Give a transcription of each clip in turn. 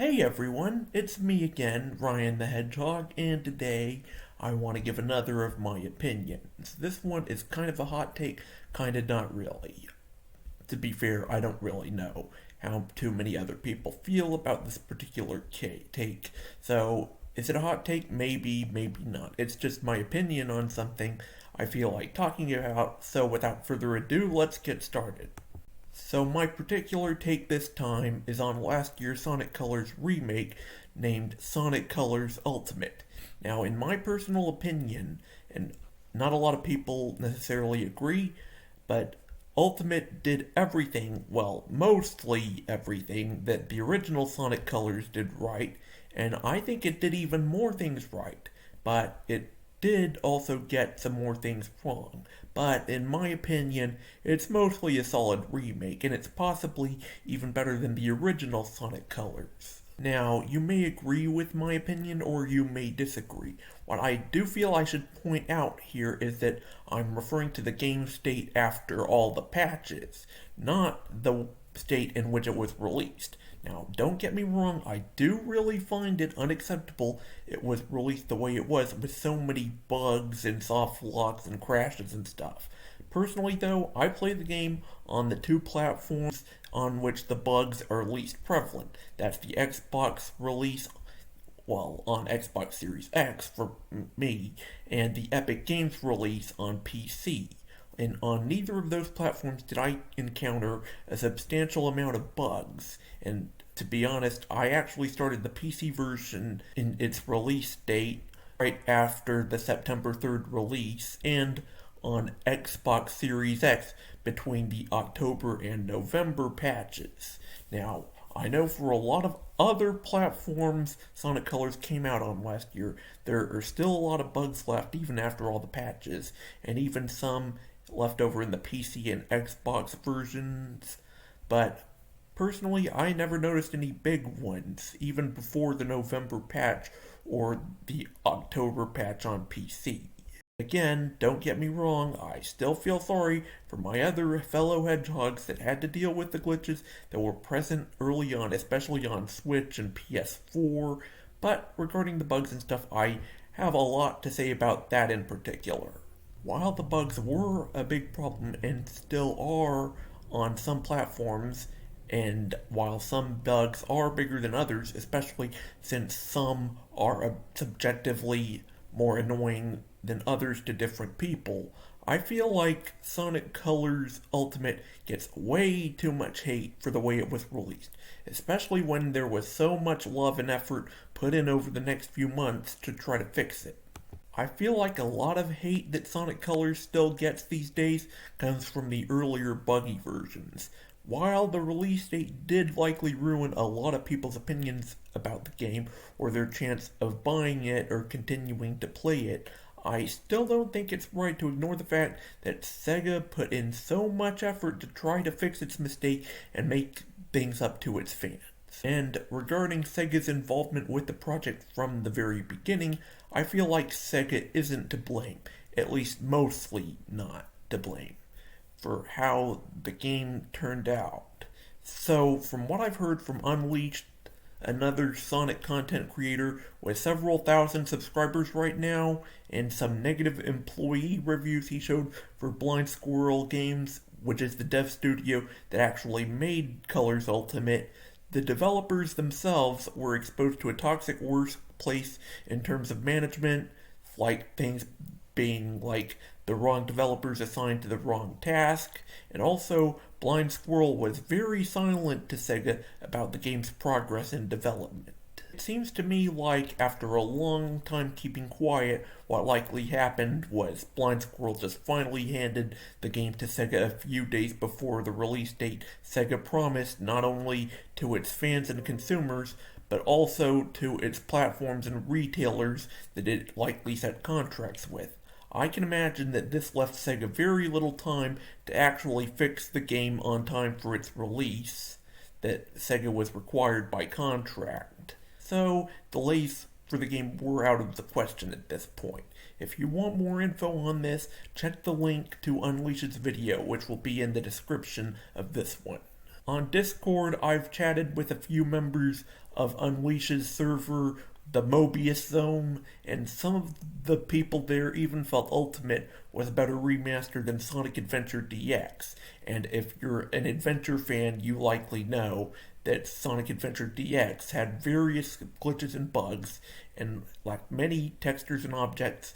Hey everyone, it's me again, Ryan the Hedgehog, and today I want to give another of my opinions. This one is kind of a hot take, kind of not really. To be fair, I don't really know how too many other people feel about this particular take. So, is it a hot take? Maybe, maybe not. It's just my opinion on something I feel like talking about, so without further ado, let's get started. So my particular take this time is on last year's Sonic Colors remake named Sonic Colors Ultimate. Now, in my personal opinion, and not a lot of people necessarily agree, but Ultimate did everything, well, mostly everything, that the original Sonic Colors did right, and I think it did even more things right, but it did also get some more things wrong. But in my opinion, it's mostly a solid remake, and it's possibly even better than the original Sonic Colors. Now, you may agree with my opinion or you may disagree. What I do feel I should point out here is that I'm referring to the game state after all the patches, not the state in which it was released. Now, don't get me wrong, I do really find it unacceptable it was released the way it was with so many bugs and soft locks and crashes and stuff. Personally, though, I play the game on the two platforms on which the bugs are least prevalent. That's the Xbox release, well, on Xbox Series X for me, and the Epic Games release on PC. And on neither of those platforms did I encounter a substantial amount of bugs. And to be honest, I actually started the PC version in its release date right after the September 3rd release, and on Xbox Series X between the October and November patches. Now, I know for a lot of other platforms Sonic Colors came out on last year, there are still a lot of bugs left even after all the patches, and even some left over in the PC and Xbox versions, but personally, I never noticed any big ones, even before the November patch or the October patch on PC. Again, don't get me wrong, I still feel sorry for my other fellow hedgehogs that had to deal with the glitches that were present early on, especially on Switch and PS4, but regarding the bugs and stuff, I have a lot to say about that in particular. While the bugs were a big problem and still are on some platforms, and while some bugs are bigger than others, especially since some are subjectively more annoying than others to different people, I feel like Sonic Colors Ultimate gets way too much hate for the way it was released, especially when there was so much love and effort put in over the next few months to try to fix it. I feel like a lot of hate that Sonic Colors still gets these days comes from the earlier buggy versions. While the release date did likely ruin a lot of people's opinions about the game or their chance of buying it or continuing to play it, I still don't think it's right to ignore the fact that Sega put in so much effort to try to fix its mistake and make things up to its fans. And regarding Sega's involvement with the project from the very beginning, I feel like Sega isn't to blame, at least mostly not to blame, for how the game turned out. So, from what I've heard from Unleashed, another Sonic content creator with several thousand subscribers right now, and some negative employee reviews he showed for Blind Squirrel Games, which is the dev studio that actually made Colors Ultimate, the developers themselves were exposed to a toxic workplace in terms of management, like things being like the wrong developers assigned to the wrong task, and also Blind Squirrel was very silent to Sega about the game's progress and development. It seems to me like after a long time keeping quiet, what likely happened was Blind Squirrel just finally handed the game to Sega a few days before the release date Sega promised not only to its fans and consumers, but also to its platforms and retailers that it likely set contracts with. I can imagine that this left Sega very little time to actually fix the game on time for its release that Sega was required by contract. So, delays for the game were out of the question at this point. If you want more info on this, check the link to Unleashed's video, which will be in the description of this one. On Discord, I've chatted with a few members of Unleash's server, the Mobius Zone, and some of the people there even felt Ultimate was a better remaster than Sonic Adventure DX. And if you're an adventure fan, you likely know that Sonic Adventure DX had various glitches and bugs, and lacked many textures and objects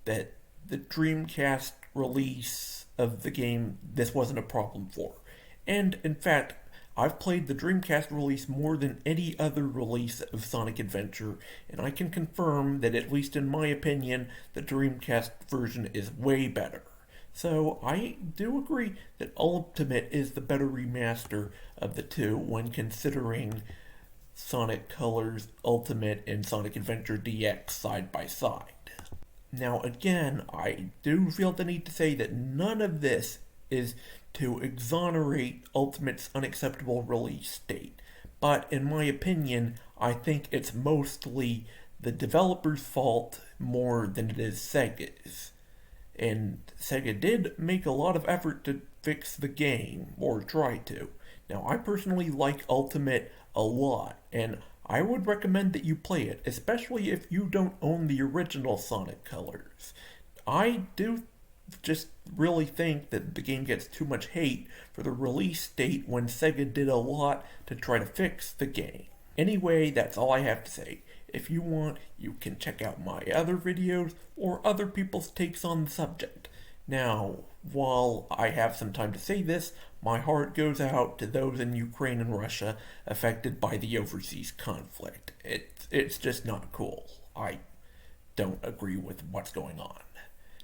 that the Dreamcast release of the game, this wasn't a problem for. And in fact, I've played the Dreamcast release more than any other release of Sonic Adventure, and I can confirm that, at least in my opinion, the Dreamcast version is way better. So I do agree that Ultimate is the better remaster of the two when considering Sonic Colors Ultimate and Sonic Adventure DX side by side. Now again, I do feel the need to say that none of this is to exonerate Ultimate's unacceptable release date, but in my opinion, I think it's mostly the developer's fault more than it is Sega's. And Sega did make a lot of effort to fix the game, or try to. Now, I personally like Ultimate a lot, and I would recommend that you play it, especially if you don't own the original Sonic Colors. I do just really think that the game gets too much hate for the release date when Sega did a lot to try to fix the game. Anyway, that's all I have to say. If you want, you can check out my other videos or other people's takes on the subject. Now, while I have some time to say this, my heart goes out to those in Ukraine and Russia affected by the overseas conflict. It's just not cool. I don't agree with what's going on.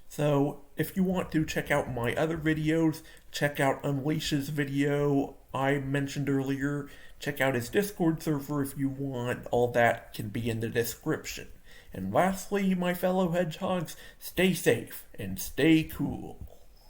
So, if you want to check out my other videos, check out Unleash's video I mentioned earlier, check out his Discord server if you want, all that can be in the description. And lastly, my fellow hedgehogs, stay safe and stay cool.